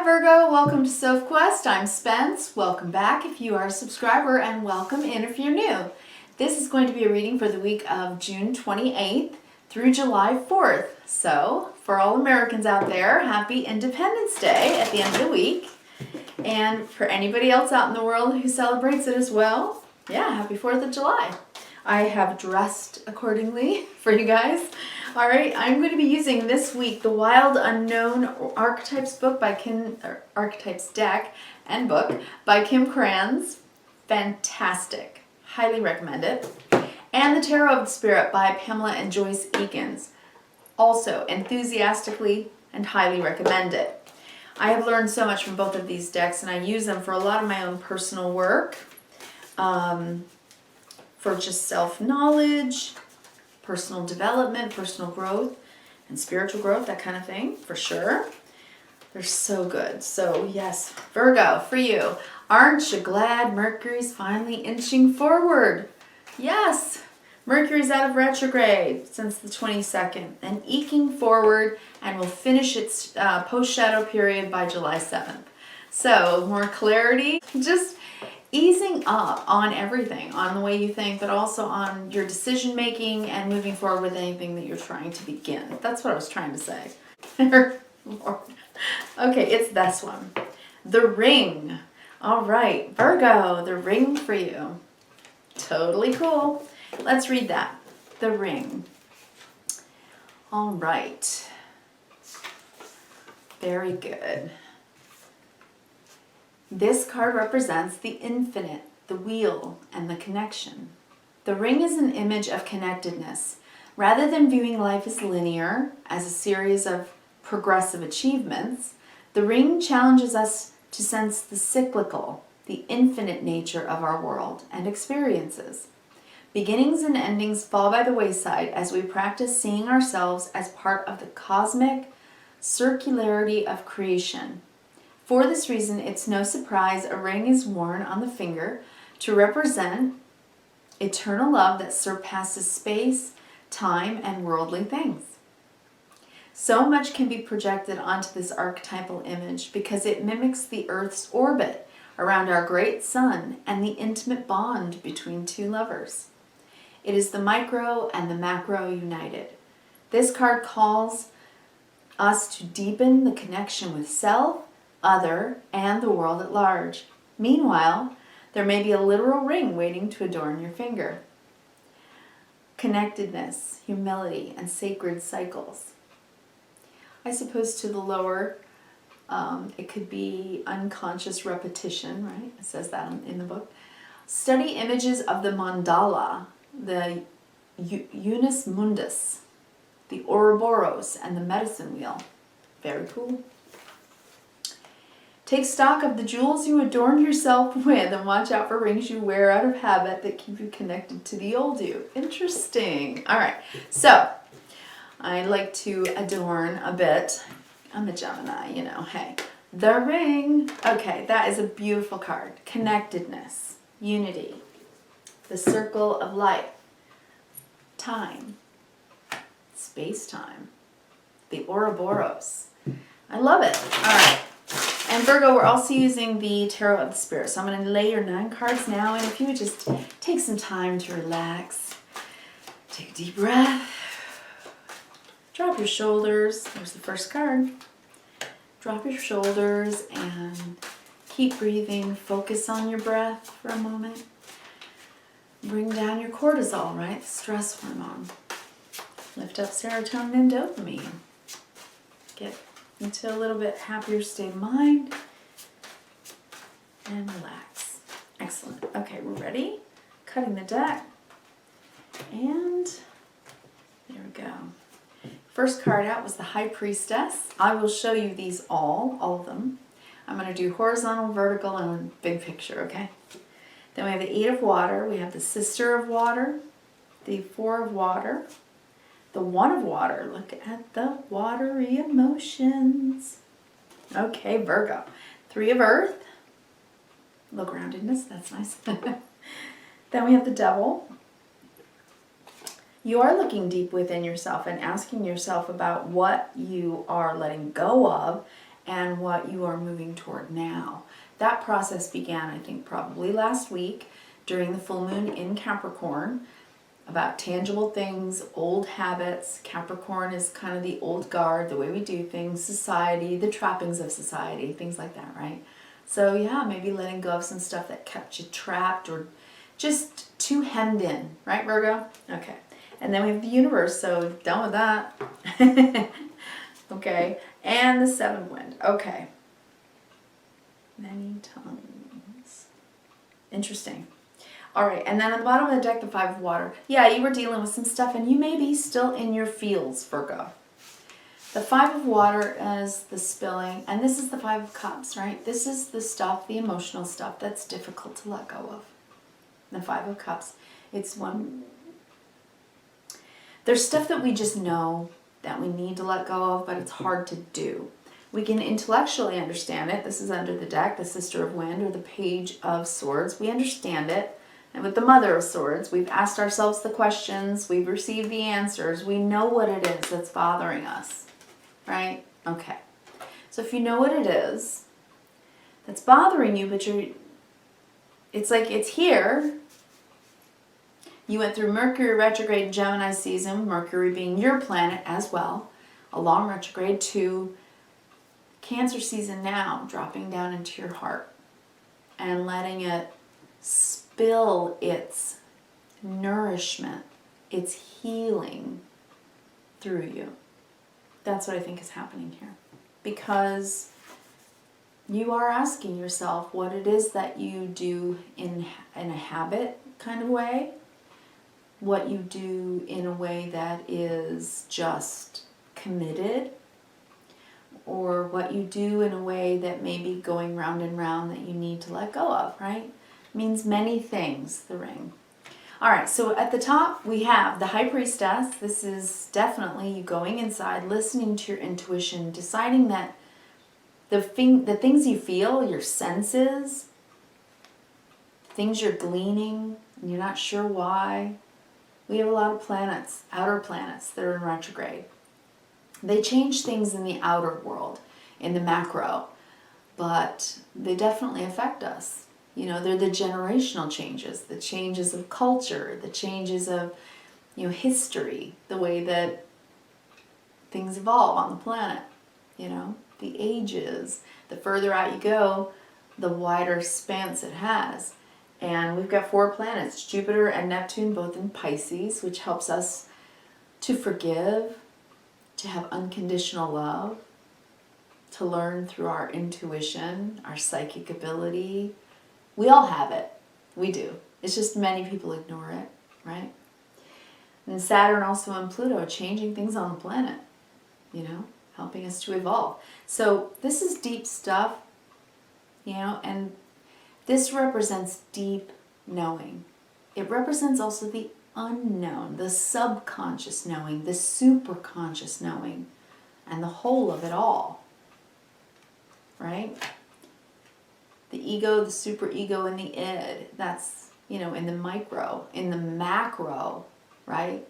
Hi Virgo, welcome to Sophquest. I'm Spence. Welcome back if you are a subscriber, and welcome in if you're new. This is going to be a reading for the week of June 28th through July 4th. So, for all Americans out there, happy Independence Day at the end of the week. And for anybody else out in the world who celebrates it as well, yeah, happy 4th of July. I have dressed accordingly for you guys. All right, I'm going to be using this week the Wild Unknown Archetypes book by Archetypes deck and book by Kim Krans. Fantastic. Highly recommend it. And the Tarot of the Spirit by Pamela and Joyce Eakins. Also enthusiastically and highly recommend it. I have learned so much from both of these decks, and I use them for a lot of my own personal work, for just self-knowledge, personal development, personal growth, and spiritual growth, that kind of thing, for sure. They're so good. So yes, Virgo, for you. Aren't you glad Mercury's finally inching forward? Yes, Mercury's out of retrograde since the 22nd and eking forward, and will finish its post-shadow period by July 7th. So more clarity, just easing up on everything, on the way you think, but also on your decision making and moving forward with anything that you're trying to begin. That's what I was trying to say. Okay, it's this one. The Ring. All right, Virgo, the Ring for you. Totally cool. Let's read that. The Ring. All right. Very good. This card represents the infinite, the wheel, and the connection. The ring is an image of connectedness. Rather than viewing life as linear, as a series of progressive achievements, the ring challenges us to sense the cyclical, the infinite nature of our world and experiences. Beginnings and endings fall by the wayside as we practice seeing ourselves as part of the cosmic circularity of creation. For this reason, it's no surprise a ring is worn on the finger to represent eternal love that surpasses space, time, and worldly things. So much can be projected onto this archetypal image because it mimics the Earth's orbit around our great sun and the intimate bond between two lovers. It is the micro and the macro united. This card calls us to deepen the connection with self, other, and the world at large. Meanwhile, there may be a literal ring waiting to adorn your finger. Connectedness, humility, and sacred cycles. I suppose to the lower, it could be unconscious repetition, right? It says that in the book. Study images of the mandala, the unus mundus, the Ouroboros, and the medicine wheel. Very cool. Take stock of the jewels you adorn yourself with, and watch out for rings you wear out of habit that keep you connected to the old you. Interesting. All right, so I like to adorn a bit. I'm a Gemini, you know, hey. The Ring. Okay, that is a beautiful card. Connectedness, unity, the circle of life, time, space-time, the Ouroboros. I love it. All right. And Virgo, we're also using the Tarot of the Spirit. So I'm going to lay your 9 cards now, and if you would just take some time to relax, take a deep breath, drop your shoulders. There's the first card. Drop your shoulders and keep breathing. Focus on your breath for a moment. Bring down your cortisol, right? The stress hormone. Lift up serotonin and dopamine. Get into a little bit happier state of mind, and relax. Excellent. Okay, we're ready. Cutting the deck, and there we go. First card out was the High Priestess. I will show you these all of them. I'm going to do horizontal, vertical, and big picture, okay? Then we have the 8 of Water. We have the Sister of Water, the 4 of Water, the 1 of Water. Look at the watery emotions. Okay, Virgo. 3 of Earth. Low groundedness, that's nice. Then we have the Devil. You are looking deep within yourself and asking yourself about what you are letting go of and what you are moving toward now. That process began, I think, probably last week during the full moon in Capricorn, about tangible things, old habits. Capricorn is kind of the old guard, the way we do things, society, the trappings of society, things like that, right? So yeah, maybe letting go of some stuff that kept you trapped or just too hemmed in, right, Virgo? Okay. And then we have the universe, so done with that. Okay. And the seventh wind. Okay. Many tongues. Interesting. All right, and then at the bottom of the deck, the Five of Water. Yeah, you were dealing with some stuff, and you may be still in your feels, Virgo. The Five of Water is the spilling, and this is the Five of Cups, right? This is the stuff, the emotional stuff that's difficult to let go of. The Five of Cups. It's one... There's stuff that we just know that we need to let go of, but it's hard to do. We can intellectually understand it. This is under the deck, the Sister of Wind or the Page of Swords. We understand it. And with the Mother of Swords, we've asked ourselves the questions, we've received the answers, we know what it is that's bothering us, right? Okay. So if you know what it is that's bothering you, but it's like it's here. You went through Mercury retrograde Gemini season, Mercury being your planet as well, a long retrograde, to Cancer season now, dropping down into your heart and letting it spill its nourishment, its healing through you. That's what I think is happening here. Because you are asking yourself what it is that you do in a habit kind of way, what you do in a way that is just committed, or what you do in a way that may be going round and round that you need to let go of, right? It means many things, the ring. All right, so at the top we have the High Priestess. This is definitely you going inside, listening to your intuition, deciding that the things you feel, your senses, things you're gleaning, and you're not sure why. We have a lot of planets, outer planets, that are in retrograde. They change things in the outer world, in the macro, but they definitely affect us. You know, they're the generational changes, the changes of culture, the changes of, you know, history, the way that things evolve on the planet, you know, the ages. The further out you go, the wider spans it has. And we've got 4 planets, Jupiter and Neptune, both in Pisces, which helps us to forgive, to have unconditional love, to learn through our intuition, our psychic ability. We all have it. We do. It's just many people ignore it, right? And Saturn also in Pluto, changing things on the planet, you know, helping us to evolve. So this is deep stuff, you know, and this represents deep knowing. It represents also the unknown, the subconscious knowing, the superconscious knowing, and the whole of it all, right? The ego, the superego, and the id, that's, you know, in the micro. In the macro, right?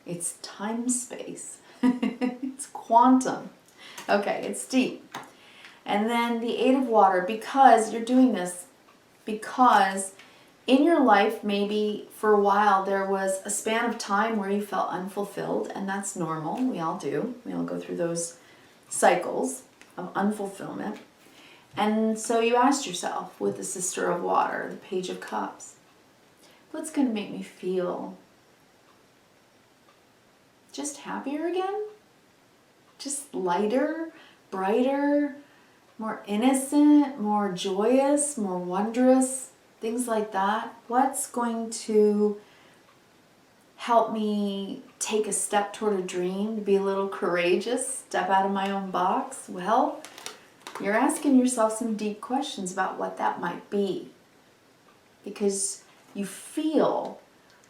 It's time-space. It's quantum. Okay, it's deep. And then the Eight of Water, because you're doing this, because in your life, maybe for a while, there was a span of time where you felt unfulfilled, and that's normal. We all do. We all go through those cycles of unfulfillment. And so you asked yourself, with the Sister of Water, the Page of Cups, what's going to make me feel just happier again? Just lighter, brighter, more innocent, more joyous, more wondrous, things like that. What's going to help me take a step toward a dream, to be a little courageous, step out of my own box? Well, you're asking yourself some deep questions about what that might be. Because you feel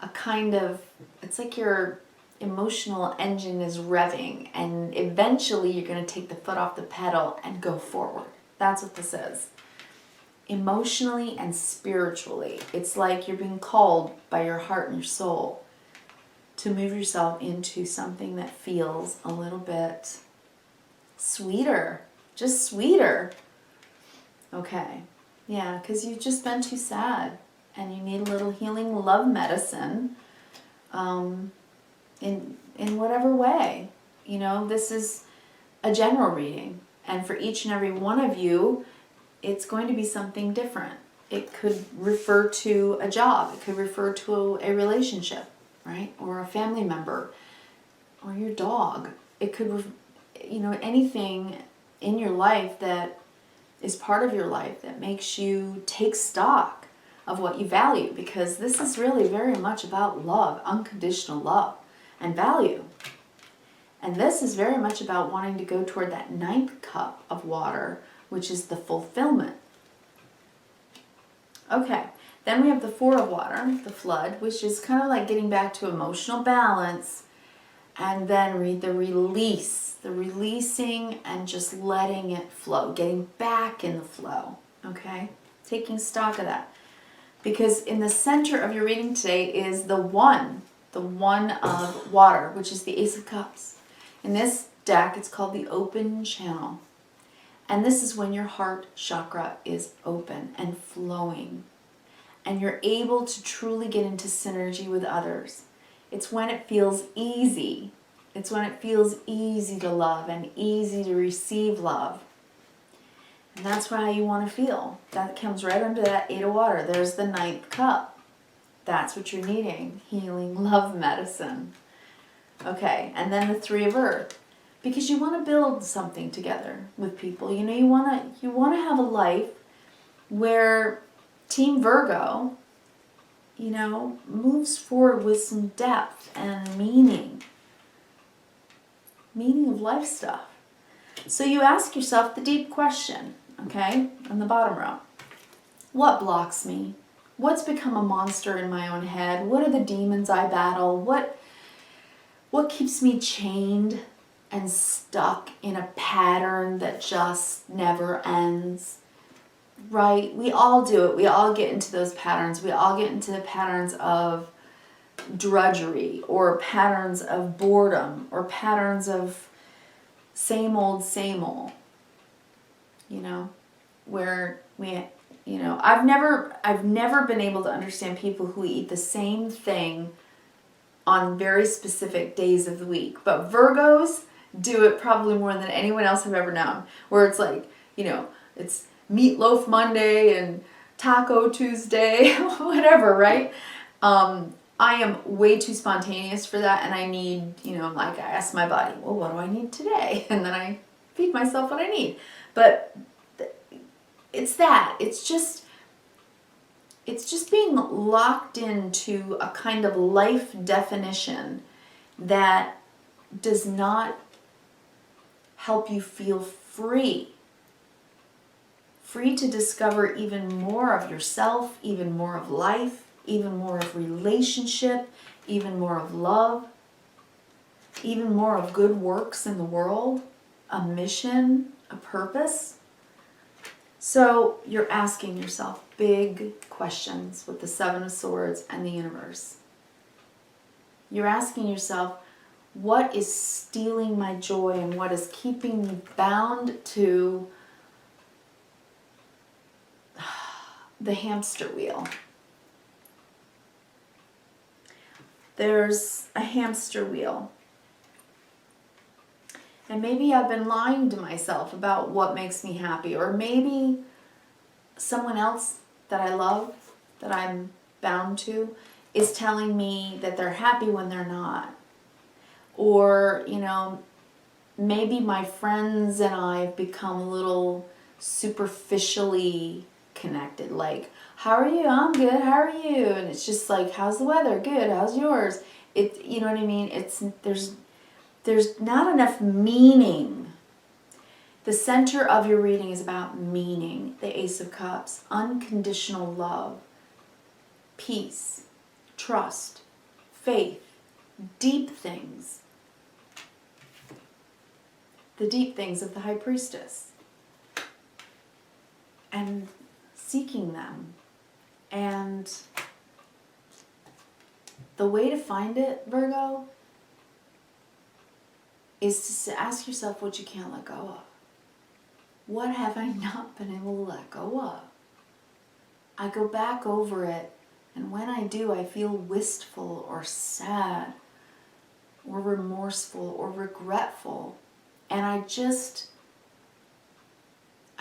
a kind of, it's like your emotional engine is revving, and eventually you're going to take the foot off the pedal and go forward. That's what this is. Emotionally and spiritually. It's like you're being called by your heart and your soul to move yourself into something that feels a little bit sweeter, just sweeter. Okay. Yeah, because you've just been too sad and you need a little healing love medicine in whatever way. You know, this is a general reading, and for each and every one of you, it's going to be something different. It could refer to a job, it could refer to a relationship, right? Or a family member, or your dog. It could, you know, anything in your life that is part of your life that makes you take stock of what you value, because this is really very much about love, unconditional love and value. And this is very much about wanting to go toward that 9th cup of water, which is the fulfillment. Okay, then we have the 4 of water, the flood, which is kind of like getting back to emotional balance. And then read the release, the releasing and just letting it flow, getting back in the flow, okay? Taking stock of that. Because in the center of your reading today is the one of water, which is the Ace of Cups. In this deck, it's called the open channel. And this is when your heart chakra is open and flowing. And you're able to truly get into synergy with others. It's when it feels easy. It's when it feels easy to love and easy to receive love. And that's how you want to feel. That comes right under that 8 of water. There's the 9th cup. That's what you're needing. Healing love medicine. Okay, and then the 3 of earth. Because you want to build something together with people. You know, you want to have a life where Team Virgo, you know, moves forward with some depth and meaning of life stuff. So you ask yourself the deep question, okay, on the bottom row. What blocks me? What's become a monster in my own head? What are the demons I battle? What keeps me chained and stuck in a pattern that just never ends? Right? We all do it. We all get into those patterns. We all get into the patterns of drudgery, or patterns of boredom, or patterns of same old, you know, where we, you know, I've never been able to understand people who eat the same thing on very specific days of the week. But Virgos do it probably more than anyone else I've ever known, where it's like, you know, it's Meatloaf Monday and Taco Tuesday, whatever, right? I am way too spontaneous for that, and I need, you know, like I ask my body, well, what do I need today? And then I feed myself what I need. But it's that. It's just being locked into a kind of life definition that does not help you feel free. Free to discover even more of yourself, even more of life, even more of relationship, even more of love, even more of good works in the world, a mission, a purpose. So you're asking yourself big questions with the 7 of Swords and the universe. You're asking yourself, what is stealing my joy and what is keeping me bound to the hamster wheel? There's a hamster wheel. And maybe I've been lying to myself about what makes me happy, or maybe someone else that I love, that I'm bound to, is telling me that they're happy when they're not. Or, you know, maybe my friends and I have become a little superficially connected. Like, how are you? I'm good. How are you? And it's just like, how's the weather? Good. How's yours? It, you know what I mean? There's not enough meaning. The center of your reading is about meaning. The Ace of Cups, unconditional love, peace, trust, faith, deep things. The deep things of the High Priestess. And seeking them. And the way to find it, Virgo, is to ask yourself what you can't let go of. what have I not been able to let go of? I go back over it, and when I do, I feel wistful or sad or remorseful or regretful. And I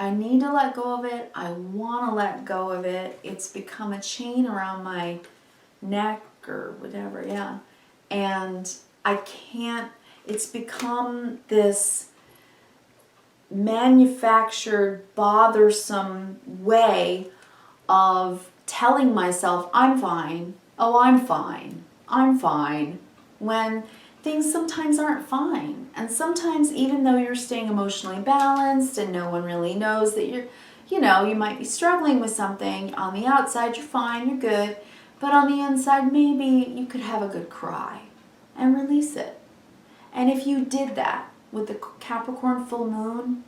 need to let go of it. I want to let go of it. It's become a chain around my neck or whatever, yeah. And I can't, it's become this manufactured, bothersome way of telling myself, I'm fine, oh, I'm fine, when things sometimes aren't fine. And sometimes, even though you're staying emotionally balanced and no one really knows that you might be struggling with something, on the outside you're fine, you're good, but on the inside maybe you could have a good cry and release it. And if you did that with the Capricorn full moon,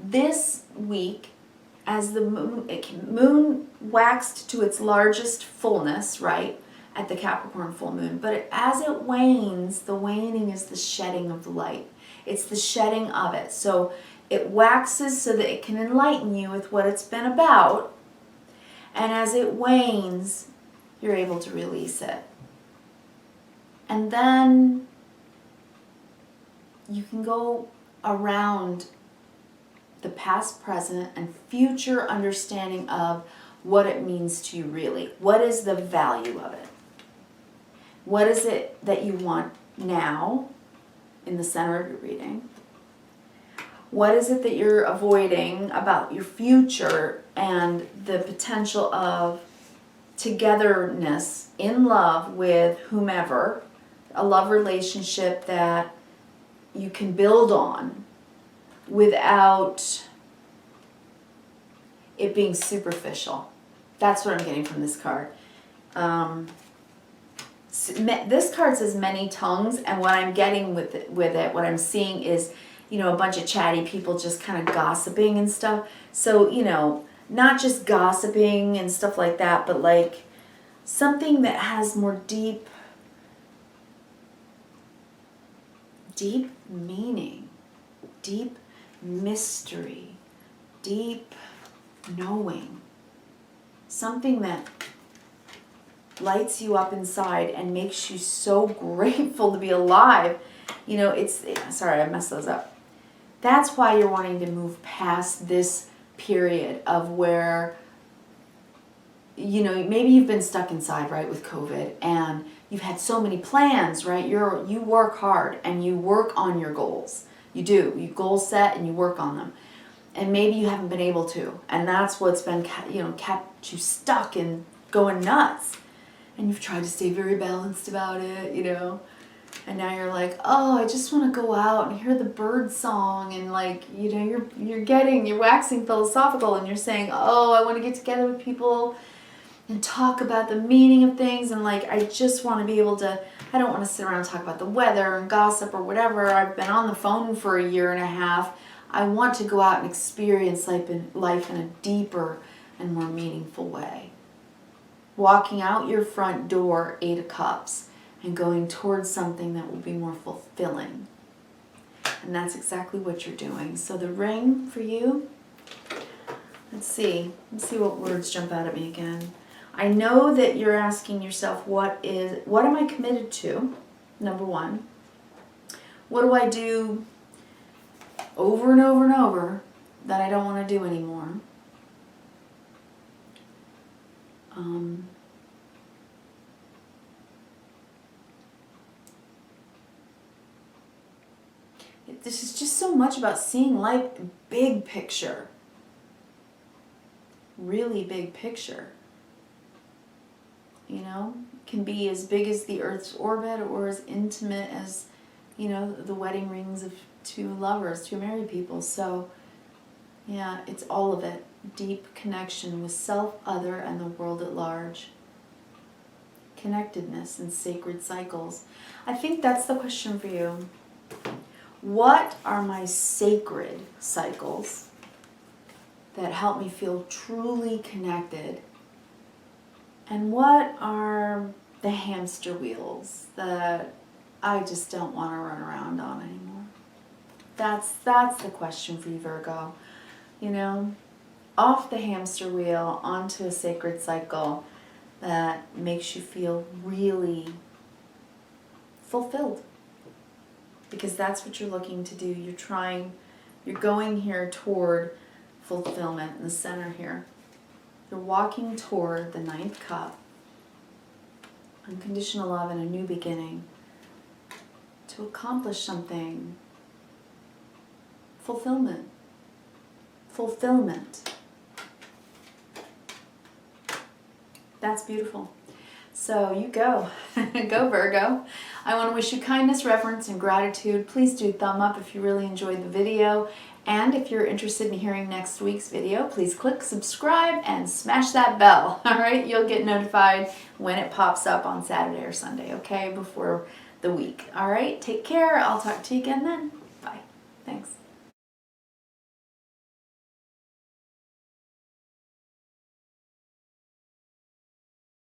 this week, as the moon waxed to its largest fullness, right, at the Capricorn full moon, but as it wanes, the waning is the shedding of the light. It's the shedding of it. So it waxes so that it can enlighten you with what it's been about, and as it wanes, you're able to release it. And then you can go around the past, present, and future understanding of what it means to you really. What is the value of it? What is it that you want now in the center of your reading? What is it that you're avoiding about your future and the potential of togetherness in love with whomever, a love relationship that you can build on without it being superficial? That's what I'm getting from this card. This card says many tongues, and what I'm getting with it, what I'm seeing is, a bunch of chatty people just kind of gossiping and stuff. So, not just gossiping and stuff like that, but like something that has more deep meaning, deep mystery, deep knowing. Something that lights you up inside and makes you so grateful to be alive. Sorry, I messed those up. That's why you're wanting to move past this period of where, maybe you've been stuck inside, right, with COVID, and you've had so many plans, right? You work hard and you work on your goals. You do. You goal set and you work on them. And maybe you haven't been able to. And that's what's been, kept you stuck and going nuts. And you've tried to stay very balanced about it, And now you're like, oh, I just want to go out and hear the bird song. And like, you're waxing philosophical and you're saying, oh, I want to get together with people and talk about the meaning of things. And like, I just want to be able to, I don't want to sit around and talk about the weather and gossip or whatever. I've been on the phone for 1.5 years. I want to go out and experience life in a deeper and more meaningful way. Walking out your front door, 8 of Cups, and going towards something that will be more fulfilling. And that's exactly what you're doing. So the ring for you, let's see what words jump out at me again. I know that you're asking yourself, what am I committed to? Number one. What do I do over and over and over that I don't want to do anymore? This is just so much about seeing life big picture. Really big picture. Can be as big as the Earth's orbit or as intimate as, the wedding rings of 2 lovers, 2 married people. So, yeah, it's all of it. Deep connection with self, other, and the world at large. Connectedness and sacred cycles. I think that's the question for you. What are my sacred cycles that help me feel truly connected? And what are the hamster wheels that I just don't want to run around on anymore? That's the question for you, Virgo. you know, off the hamster wheel onto a sacred cycle that makes you feel really fulfilled. Because that's what you're looking to do. You're going here toward fulfillment in the center here. You're walking toward the 9th cup, unconditional love and a new beginning, to accomplish something. Fulfillment. Fulfillment. That's beautiful. So you go. Go Virgo. I want to wish you kindness, reverence, and gratitude. Please do thumb up if you really enjoyed the video. And if you're interested in hearing next week's video, please click subscribe and smash that bell. All right? You'll get notified when it pops up on Saturday or Sunday, okay? Before the week. All right? Take care. I'll talk to you again then. Bye. Thanks.